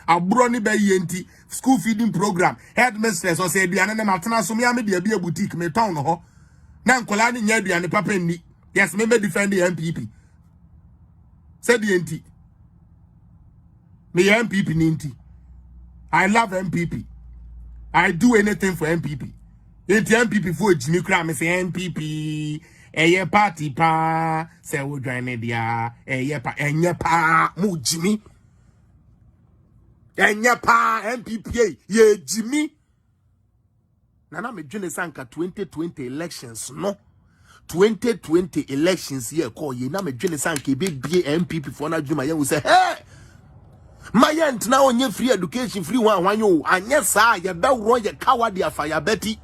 abro ni be yenti school feeding program headmistress or say aduane na matena so me am dey be a boutique me town ho na nkola ni nya aduane papa ni yes me defend the MPP said the NT me MPP ninti I love MPP I do anything for MPP it MPP for Jimmy Kram me say MPP eye party pa say wo dwan dia eye pa enye pa mu Jimmy enye pa MPP ye Jimmy nana me dwene sanka 2020 elections no 2020 elections here call ye na me dwene sanka be MPP for na dwuma ye wo say hey my aunt now on free education free one yo and yes sir ye be wro ye coward ya fire betty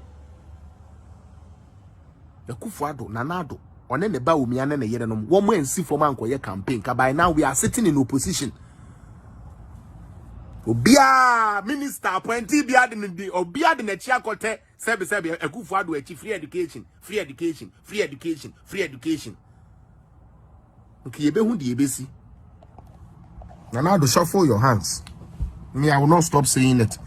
Kufuado nanado one ne ba omi ane ne yere no wo mo ensi for man koye campaign ka by now we are sitting in opposition obia minister appointee bia de obia de na chi akote sebe Kufuado achi free education okay ye be hu de ye besi nanado shuffle your hands me I will not stop saying it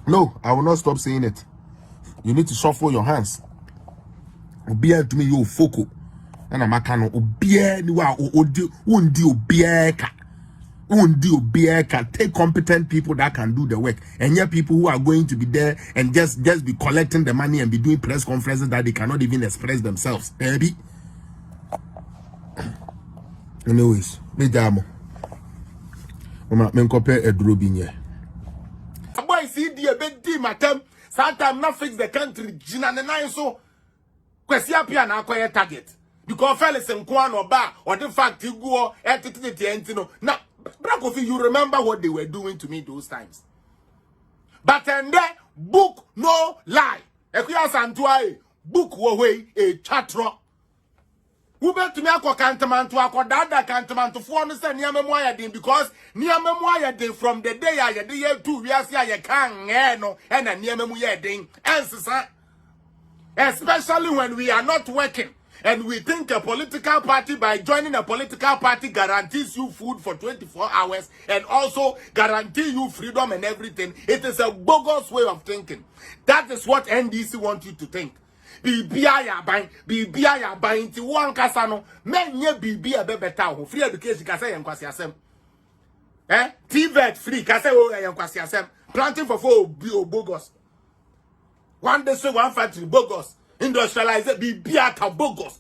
no I will not stop saying it. You need to shuffle your hands. Obia to me you foko. And I'm makano obia ni wa undi obieka. Take competent people that can do the work. And yet people who are going to be there and just be collecting the money and be doing press conferences that they cannot even express themselves. Baby. Anyways, me damo. Mama menkope edrobinye. Boy see the bedi matem. Sometimes not fix the country, Gina and nine so Quesia na acquire target. Because fellas and Kwan or bar or the fact you go at the end. Now, Brakofi, you remember what they were doing to me those times. But and there, book no lie. Equia Santuai, book away a chatro. Who bet to me a cantaman to a dada cantaman to understand near memoir din because near memoir din from the day I had the year 2 years I can't no and a near memoir din answer especially when we are not working and we think a political party by joining a political party guarantees you food for 24 hours and also guarantee you freedom and everything. It is a bogus way of thinking. That is what NDC want you to think. Bibia ya buying ti one kasano menye bibia bebeta ho free education kase yen kwasi asem TVET free kase o yen kwasi asem planting for bogus one day so one factory bogus industrialize bibia ka bogus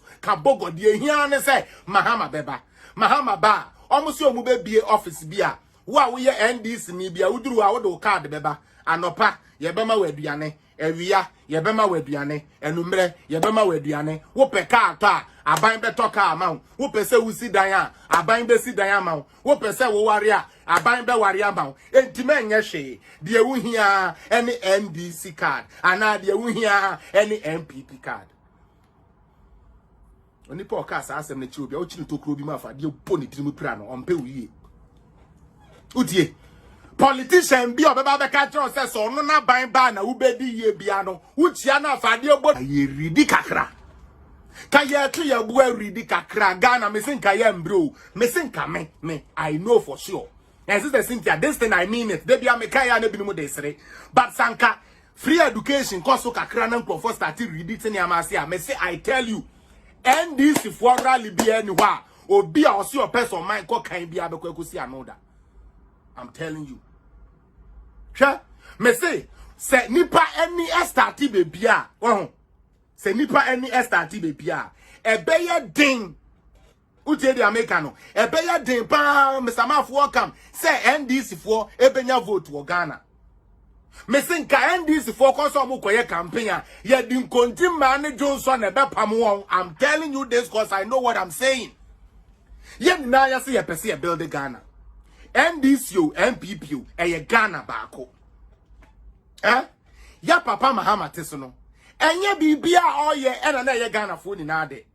die hia ne say mahama ba almost omu be bie office bia wo ye NDC ni bia uduru a wo do card beba anopa ye bema waduane ewia ye bema waduane enumre ye bema waduane wo pe ka ato a aban be to ka ama wo pe se wusi dan a aban be si dan ama wo pe se wo ware a aban be ware ama entime enye hwe de ewu hia ene NDC card ana de ewu hia ene MPP card oni po ka sa asem na chi obi o chi tokro bi ma fa de po ni tirimu pra no ompe wiye udie politician bi obeba be ka tro se so no na ban ba na ubedi ye bia no uchia na afade ogbo ye ridi kakra ka ye to ye bu ridi kakra Ghana me sin ka ye mbro me sin ka me I know for sure and sister Cynthia this thing I mean it they bia me ka ya na binu mo desere but sanka free education koso kakra na nkrofo start ridi tin ya ma se a me say I tell you NDC for rally bia ni wa obi a osi your person mind ko kan bia be kwakusi anoda I'm telling you. Sure. Me say nipa any STT baby a. Say nipa any STT baby a. Ebeye ding. Utie di America no. Ebeye ding pa Mr. Maf welcome. Say NDC for ebenya vote wo Ghana. Me say nka NDC for koso mo koye campaign a. Ye din konti man Johnson ebe pam won. I'm telling you this cause I know what I'm saying. Ye na ya say ye pese ye build Ghana. NDC MPP eye Ghana baako ya papa Mahama tesono enye bibia oye ena na eye Ghana fo ni na ade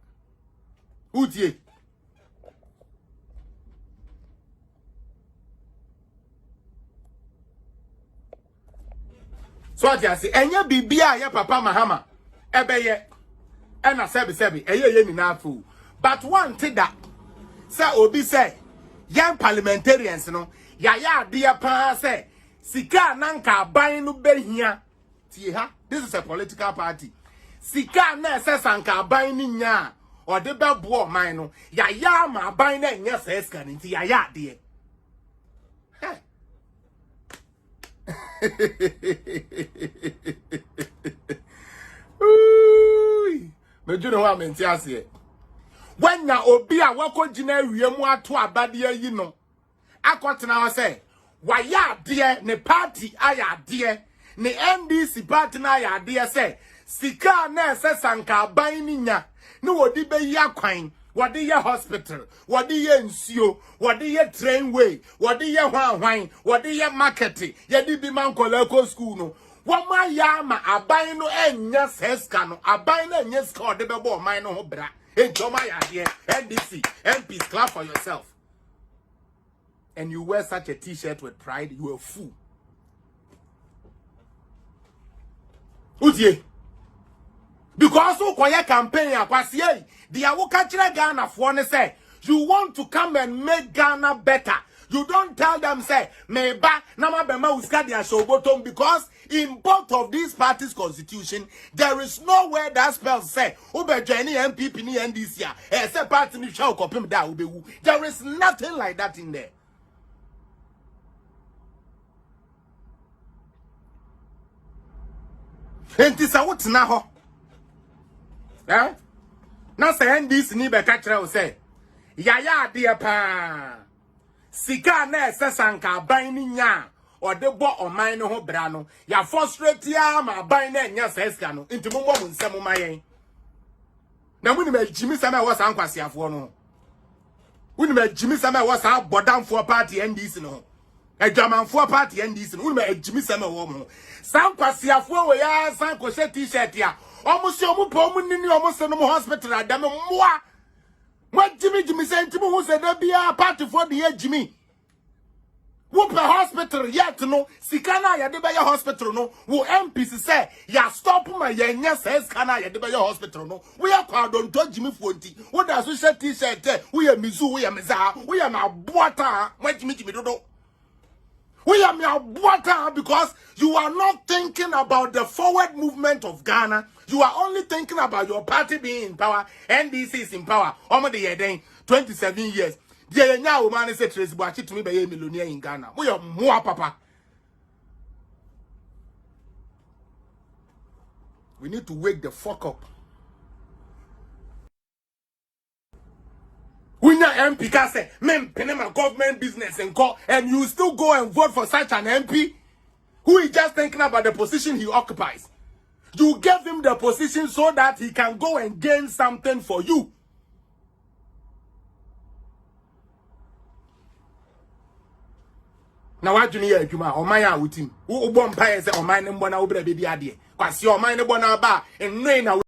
utie so atia se enye bibia ya papa Mahama ebeye ena sebi eye ye ni na fo but one thing that say obi say young parliamentarians no ya dear pa say sika nanka ban no behia tie ha. This is a political party. Sika na sanka ban ni nya or de bebo man no ya ma ban na nya se ska ni ya de Ooh, me do know what menti ase. When na obi a wako gina wiemu ato abade yi no, akotena ho say, waya de ne party aya de, ne NDC party na aya de say, sika na sanka ban ni nya, ne wodi be yi akwan, wodi ye hospital, wodi ye nsuo, wodi ye trainway, wodi ye hwan, wodi ye market, ye di bi man koleko school no. Wama ya ma aban no enya seska no, aban no enya ska ode bebo man no ho bra. Ejoma ya de NDC, MPs, clap for yourself. And you wear such a t-shirt with pride, you a fool. Utie. Because so kwaya campaign akwasi e, dia wo ka kire Ghana for ne say, you want to come and make Ghana better. You don't tell them say, meba na mabema uska dia shobotom, because in both of these parties' constitution, there is nowhere that spells say, ube joini MPP ni NDC ya, say party ni shao kopim da ubewu. There is nothing like that in there. Enti sa wutina ho. Eh? Na say NDC ni be ka kire o say, yaya ade pa. Sika na sanka ban ni nya. Or de bo oman no ho bra no ya frustrate ya ma ban na nya seska no nti mo mo nsem ma yen na muni me jimi sama e wasa ankwasiafo no muni me jimi sama e wasa bodamfo party NDC no adwamanfo party NDC no muni me jimi sama wo mo sankwasiafo we ya sanko she t-shirt ya omo se omo po omo nini omo se no mo hospital adam moa mo jimi se nti mo hu se da bia party for the jimi Whoop a hospital yet no sikana ya de be ya hospital no wo MPs say ya stop my yenya says kana ya de be ya hospital no we are kwa don to jimi fonti wo da so shirt t-shirt we are mizu we are meza we are na boata ma jimi dodo we are na boata because you are not thinking about the forward movement of Ghana. You are only thinking about your party being in power. NDC is in power almost the year 27 years. Dear nya wo man say Tracy Boachi to me be a millionaire in Ghana. We are more papa. We need to wake the fuck up. We na MP can say, "Men penema government business and call," and you still go and vote for such an MP who is just thinking about the position he occupies. You gave him the position so that he can go and gain something for you. Now what you need Juma or my with him? Who bomb pie say or mine and bona obra be ade. Kwasi or mine bona ba and rain